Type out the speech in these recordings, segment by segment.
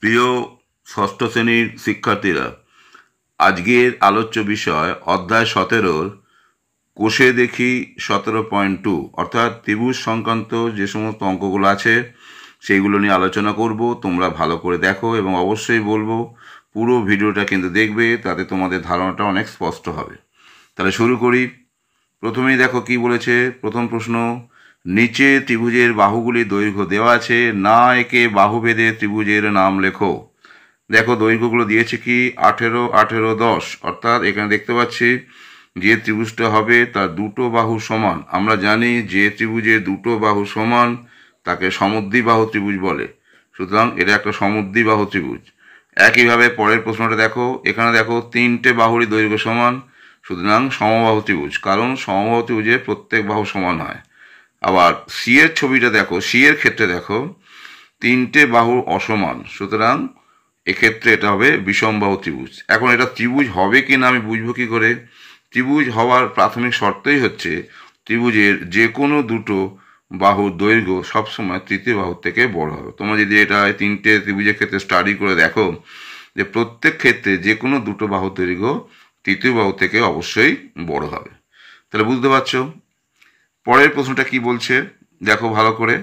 প্রিয় ষষ্ঠ শ্রেণীর শিক্ষার্থীরা, আজকের আলোচ্য বিষয় অধ্যায় 17 কোষে দেখি 17.2 অর্থাৎ ত্রিভুজ সংক্রান্ত যে সমস্ত অঙ্কগুলো আছে সেইগুলো নিয়ে আলোচনা করব। তোমরা ভালো করে দেখো এবং অবশ্যই বলবো পুরো ভিডিওটা কিন্তু দেখবে, তাতে তোমাদের ধারণাটা অনেক স্পষ্ট হবে। তাহলে শুরু করি। প্রথমেই দেখো কি বলেছে। প্রথম প্রশ্ন, নিচে ত্রিভুজের বাহুগুলির দৈর্ঘ্য দেওয়া আছে, না একে বাহুভেদে ত্রিভুজের নাম লেখো। দেখো দৈর্ঘ্যগুলো দিয়েছে কি 18, 18, 10, অর্থাৎ এখানে দেখতে পাচ্ছি যে ত্রিভুজটা হবে তার দুটো বাহু সমান। আমরা জানি যে ত্রিভুজের দুটো বাহু সমান তাকে সমদ্বিবাহু ত্রিভুজ বলে, সুতরাং এটা একটা সমদ্বিবাহু ত্রিভুজ। একইভাবে পরের প্রশ্নটা দেখো, এখানে দেখো তিনটে বাহুরই দৈর্ঘ্য সমান, সুতরাং সমবাহু ত্রিভুজ, কারণ সমবাহু ত্রিভুজের প্রত্যেক বাহু সমান হয়। আবার সি এর ছবিটা দেখো, সি এর ক্ষেত্রে দেখো তিনটে বাহু অসমান, সুতরাং এক্ষেত্রে এটা হবে বিষমবাহু ত্রিভুজ। এখন এটা ত্রিভুজ হবে কি না আমি বুঝবো কি করে? ত্রিভুজ হওয়ার প্রাথমিক শর্তই হচ্ছে ত্রিভুজের যে কোনো দুটো বাহুর দৈর্ঘ্য সবসময় তৃতীয় বাহুর থেকে বড় হবে। তোমরা যদি এটা তিনটে ত্রিভুজের ক্ষেত্রে স্টাডি করে দেখো যে প্রত্যেক ক্ষেত্রে যে কোনো দুটো বাহুর দৈর্ঘ্য তৃতীয় বাহু থেকে অবশ্যই বড় হবে। তাহলে বুঝতে পারছো? পরের প্রশ্নটা কি বলছে দেখো ভালো করে।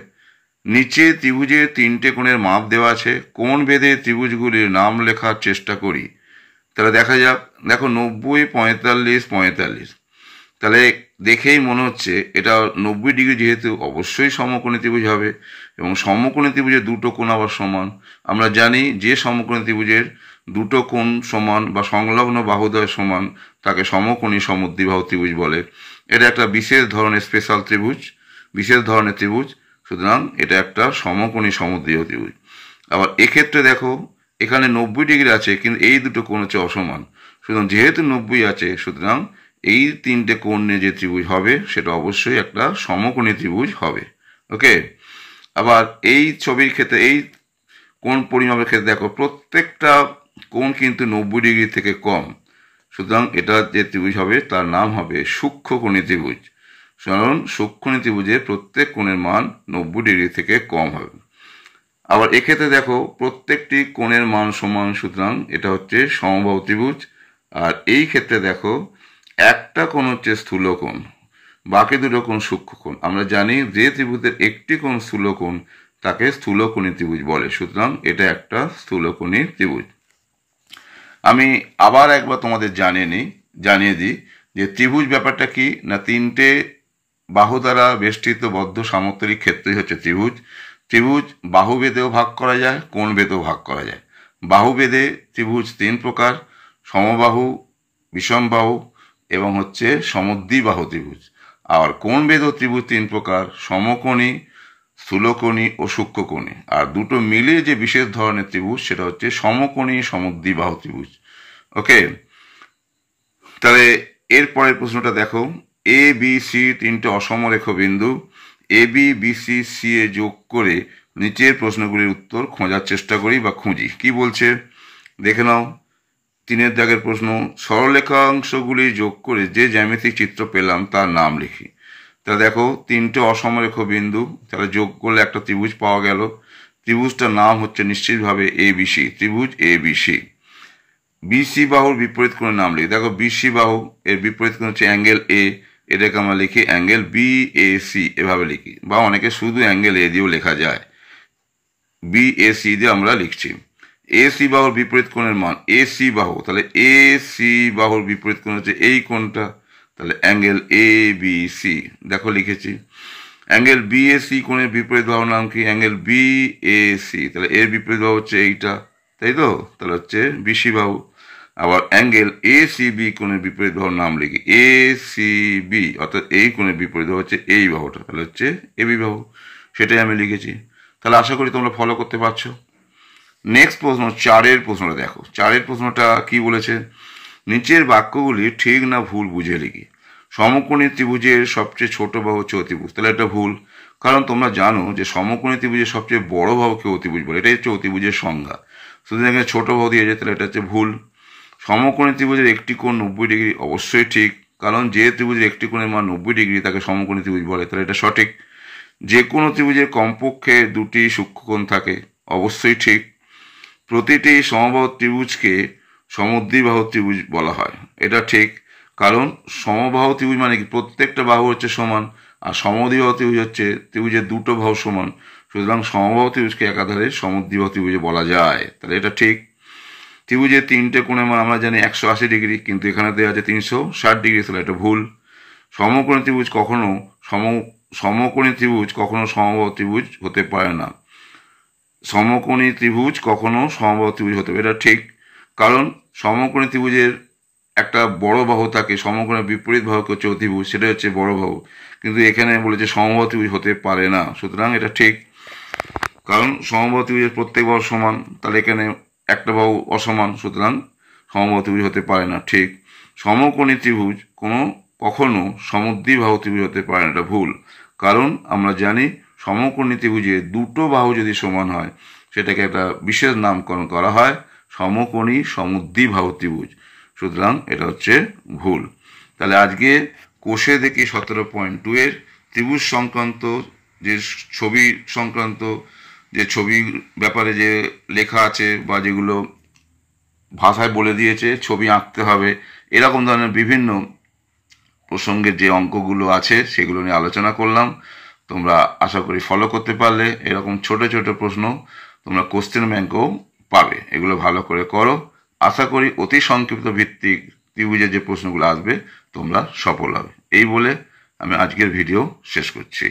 নিচে ত্রিভুজের তিনটে কোণের মাপ দেওয়া আছে, কোণ ভেদে ত্রিভুজগুলির নাম লেখার চেষ্টা করি। তাহলে দেখা যাক। দেখো 90, 45, 45, তাহলে দেখেই মনে হচ্ছে এটা 90 ডিগ্রি, যেহেতু অবশ্যই সমকোণী ত্রিভুজ হবে এবং সমকোণী ত্রিভুজের দুটো কোণ আবার সমান। আমরা জানি যে সমকোণী ত্রিভুজের দুটো কোণ সমান বা সংলগ্ন বাহুদ্বয় সমান তাকে সমকোণী সমদ্বিবাহু ত্রিভুজ বলে। এটা একটা বিশেষ ধরনের স্পেশাল ত্রিভুজ, বিশেষ ধরনের ত্রিভুজ, সুতরাং এটা একটা সমকোণী সমদ্বিবাহু ত্রিভুজ। আবার এক্ষেত্রে দেখো এখানে 90 ডিগ্রি আছে, কিন্তু এই দুটো কোণ হচ্ছে অসমান, সুতরাং যেহেতু 90 আছে সুতরাং এই তিনটে কোণ নিয়ে যে ত্রিভুজ হবে সেটা অবশ্যই একটা সমকোণী ত্রিভুজ হবে। ওকে। আবার এই ছবির ক্ষেত্রে এই কোণ পরিমাপের ক্ষেত্রে দেখো প্রত্যেকটা কোণ কিন্তু 90 ডিগ্রি থেকে কম, সুতরাং এটা যে ত্রিভুজ হবে তার নাম হবে সূক্ষ্মকোণী ত্রিভুজ। কারণ সূক্ষ্মকোণী ত্রিভুজের প্রত্যেক কোণের মান 90 ডিগ্রি থেকে কম হবে। আবার এক্ষেত্রে দেখো প্রত্যেকটি কোণের মান সমান, সুতরাং এটা হচ্ছে সমবাহু ত্রিভুজ। আর এই ক্ষেত্রে দেখো একটা কোণ হচ্ছে স্থূলকোণ, বাকি দুটো কোণ সূক্ষ্মকোণ। আমরা জানি যে ত্রিভুজের একটি কোণ স্থূলকোণ তাকে স্থূলকোণী ত্রিভুজ বলে, সুতরাং এটা একটা স্থূলকোণী ত্রিভুজ। আমি আবার একবার তোমাদের জানিয়ে দিই যে ত্রিভুজ ব্যাপারটা কি না, তিনটে বাহু দ্বারা বেষ্টিত বদ্ধ সামুদ্রিক ক্ষেত্রই হচ্ছে ত্রিভুজ। ত্রিভুজ বাহুভেদেও ভাগ করা যায়, কোণ ভেদেও ভাগ করা যায়। বাহুভেদে ত্রিভুজ তিন প্রকার: সমবাহু, বিষমবাহু এবং হচ্ছে সমদ্বিবাহু ত্রিভুজ। আর কোণ ভেদেও ত্রিভুজ তিন প্রকার: সমকোণী, স্থূলকোণী ও সূক্ষ্মকোণী। আর দুটো মিলিয়ে যে বিশেষ ধরনের ত্রিভুজ সেটা হচ্ছে সমকোণী সমদ্বিবাহু ত্রিভুজ। ওকে। তাহলে এর পরের প্রশ্নটা দেখো, এ বি সি তিনটে অসমরেখ বিন্দু, A B B C C এ যোগ করে নিচের প্রশ্নগুলির উত্তর খোঁজার চেষ্টা করি বা খুঁজি। কি বলছে দেখে নাও। 3 দাগের প্রশ্ন, সরলরেখাংশগুলি যোগ করে যে জ্যামিতিক চিত্র পেলাম তার নাম লিখি। তা দেখো তিনটে অসমরেখ বিন্দু, তাহলে যোগ করলে একটা ত্রিভুজ পাওয়া গেল। ত্রিভুজটার নাম হচ্ছে নিশ্চিতভাবে এ বি সি, ত্রিভুজ এ বি সি। বিসি বাহুর বিপরীত কোণের নাম লিখি। দেখো বিসি বাহু এর বিপরীত কোণ হচ্ছে অ্যাঙ্গেল এ, এটাকে আমরা লিখি অ্যাঙ্গেল বি এ সি, এভাবে লিখি, বা অনেকে শুধু অ্যাঙ্গেল এ দিয়েও লেখা যায়, বি এ সি দিয়ে আমরা লিখছি। এ সি বাহুর বিপরীত কোণের মান এ সি বাহু, তাহলে এ সি বাহুর বিপরীত কোণ হচ্ছে এই কোণটা, তাহলে অ্যাঙ্গেল এ বি সি, দেখো লিখেছি। অ্যাঙ্গেল বি এ সি কোণের বিপরীত বাহুর নাম কি? অ্যাঙ্গেল বি এ সি, তাহলে এর বিপরীত বাহু হচ্ছে এইটা, তাই তো? তাহলে হচ্ছে বিসি বাহু। আবার অ্যাঙ্গেল এ সি বি কোণের বিপরীত বাহুর নাম লিখি এ সি বি, অর্থাৎ এই কোণের বিপরীত বাহু হচ্ছে এই বাহুটা, তাহলে হচ্ছে এবি বাহু, সেটাই আমি লিখেছি। তাহলে আশা করি তোমরা ফলো করতে পারছো। নেক্সট প্রশ্ন, 4 প্রশ্নটা দেখো। 4 প্রশ্নটা কি বলেছে, নিচের বাক্যগুলি ঠিক না ভুল বুঝে লিখি। সমকোণী ত্রিভুজের সবচেয়ে ছোট বাহু হচ্ছে অতিভুজ, তাহলে এটা ভুল, কারণ তোমরা জানো যে সমকোণী ত্রিভুজের সবচেয়ে বড় বাহুকে অতিভুজ বলে, এটাই হচ্ছে অতিভুজের সংজ্ঞা। শুধু এখানে ছোট বাহু দিয়ে যায়, তাহলে এটা হচ্ছে ভুল। সমকোণী ত্রিভুজের একটি কোণ 90 ডিগ্রি, অবশ্যই ঠিক, কারণ যে ত্রিভুজের একটি কোণের মান 90 ডিগ্রি তাকে সমকোণী ত্রিভুজ বলে, তাহলে এটা সঠিক। যে কোনো ত্রিভুজের কমপক্ষে দুটি সূক্ষ্মকোণ থাকে, অবশ্যই ঠিক। প্রতিটি সমবাহু ত্রিভুজকে সমদ্বিবাহু ত্রিভুজ বলা হয়। এটা ঠিক, কারণ সমবাহু ত্রিভুজ মানে কি প্রত্যেকটা বাহু হচ্ছে সমান, আর সমদ্বিবাহু ত্রিভুজ হচ্ছে ত্রিভুজের দুটো বাহু সমান। সুতরাং সমবাহু ত্রিভুজকে একাধারে সমদ্বিবাহু ত্রিভুজে বলা যায়। তাহলে এটা ঠিক। ত্রিভুজের তিনটে কোণের মান আমরা জানি 180 ডিগ্রি, কিন্তু এখানে দেওয়া আছে 360 ডিগ্রি, তাহলে এটা ভুল। সমকোণী ত্রিভুজ কখনো সমকোণী ত্রিভুজ কখনো সমবাহু ত্রিভুজ হতে পারে না। সমকোণী ত্রিভুজ কখনো সমবাহু ত্রিভুজ হতে পারে, এটা ঠিক, কারণ সমকোণী ত্রিভুজের একটা বড় বাহু থাকে, সমকোণের বিপরীত বাহুকে হচ্ছে অতিভুজ, সেটা হচ্ছে বড় বাহু, কিন্তু এখানে বলেছে সমবাহু ত্রিভুজ হতে পারে না। সুতরাং এটা ঠিক, কারণ সমবাহু ত্রিভুজের প্রত্যেক বাহু সমান, তাহলে এখানে একটা বাহু অসমান, সুতরাং সমবাহু ত্রিভুজ হতে পারে না। ঠিক। সমকোণী ত্রিভুজ কখনো সমদ্বিবাহু ত্রিভুজ হতে পারে না, এটা ভুল, কারণ আমরা জানি সমকোণী ত্রিভুজে দুটো বাহু যদি সমান হয় সেটাকে একটা বিশেষ নামকরণ করা হয় সমকোণী সমদ্বিবাহু ত্রিভুজ। সুতরাং এটা হচ্ছে ভুল। তাহলে আজকে কোষে দেখি 17.2 এর ত্রিভুজ সংক্রান্ত যে ছবি সংক্রান্ত যে ছবির ব্যাপারে যে লেখা আছে বা যেগুলো ভাষায় বলে দিয়েছে ছবি আঁকতে হবে, এরকম ধরনের বিভিন্ন প্রসঙ্গের যে অঙ্কগুলো আছে সেগুলো নিয়ে আলোচনা করলাম। তোমরা আশা করি ফলো করতে পারলে। এরকম ছোট ছোট প্রশ্ন তোমরা কোশ্চেন ব্যাংকেও পাবে, এগুলো ভালো করে করো। আশা করি অতি সংক্ষিপ্ত ভিত্তিক ত্রিভুজের যে প্রশ্নগুলো আসবে তোমরা সফল হবে। এই বলে আমি আজকের ভিডিও শেষ করছি।